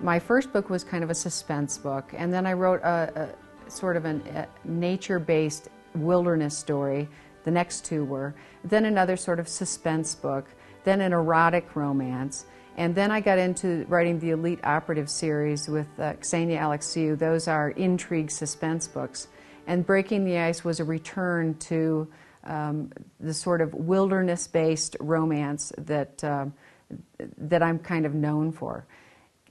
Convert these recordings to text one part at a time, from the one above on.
My first book was kind of a suspense book, and then I wrote a sort of a nature-based wilderness story. The next two were. Then another sort of suspense book, then an erotic romance, and then I got into writing the Elite Operative series with Ksenia Alexiou. Those are intrigue suspense books. And Breaking the Ice was a return to the sort of wilderness-based romance that I'm kind of known for.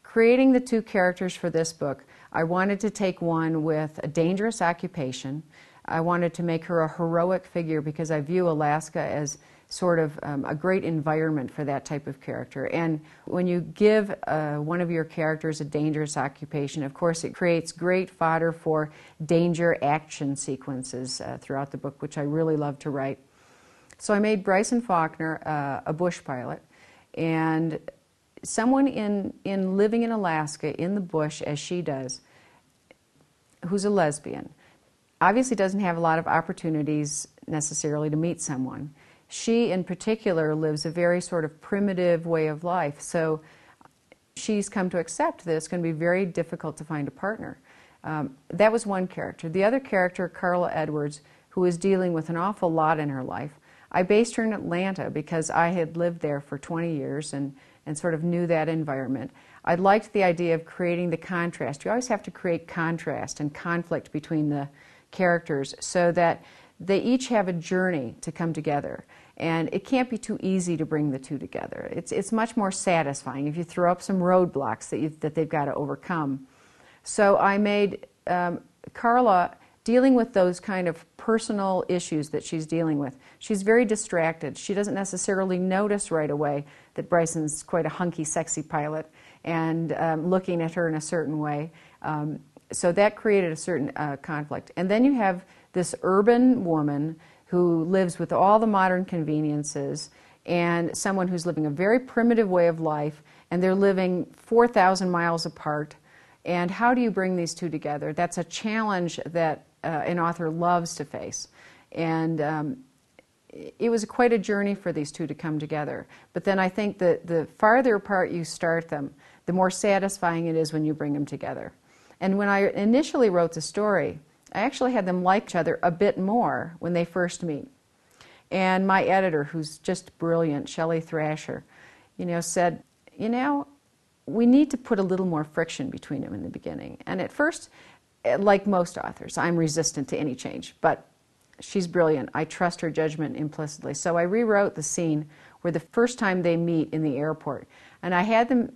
Creating the two characters for this book, I wanted to take one with a dangerous occupation. I wanted to make her a heroic figure because I view Alaska as sort of a great environment for that type of character. And when you give one of your characters a dangerous occupation, of course it creates great fodder for danger action sequences throughout the book, which I really love to write. So I made Bryson Faulkner a bush pilot, and someone in living in Alaska in the bush as she does, who's a lesbian, obviously doesn't have a lot of opportunities necessarily to meet someone. She in particular lives a very sort of primitive way of life, so she's come to accept that it's going to be very difficult to find a partner. That was one character. The other character, Carla Edwards, who is dealing with an awful lot in her life, I based her in Atlanta because I had lived there for 20 years and sort of knew that environment. I liked the idea of creating the contrast. You always have to create contrast and conflict between the characters so that they each have a journey to come together. And it can't be too easy to bring the two together. It's much more satisfying if you throw up some roadblocks that they've got to overcome. So I made Carla dealing with those kind of personal issues that she's dealing with. She's very distracted. She doesn't necessarily notice right away that Bryson's quite a hunky, sexy pilot and looking at her in a certain way. So that created a certain conflict. And then you have this urban woman who lives with all the modern conveniences and someone who's living a very primitive way of life, and they're living 4,000 miles apart. And how do you bring these two together? That's a challenge that an author loves to face. And it was quite a journey for these two to come together. But then I think that the farther apart you start them, the more satisfying it is when you bring them together. And when I initially wrote the story, I actually had them like each other a bit more when they first meet. And my editor, who's just brilliant, Shelley Thrasher, said, we need to put a little more friction between them in the beginning. And at first, like most authors, I'm resistant to any change, but she's brilliant. I trust her judgment implicitly. So I rewrote the scene where the first time they meet in the airport, and I had them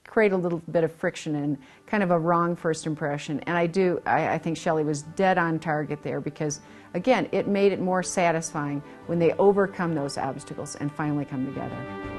create a little bit of friction and kind of a wrong first impression. And I think Shelley was dead on target there because, again, it made it more satisfying when they overcome those obstacles and finally come together.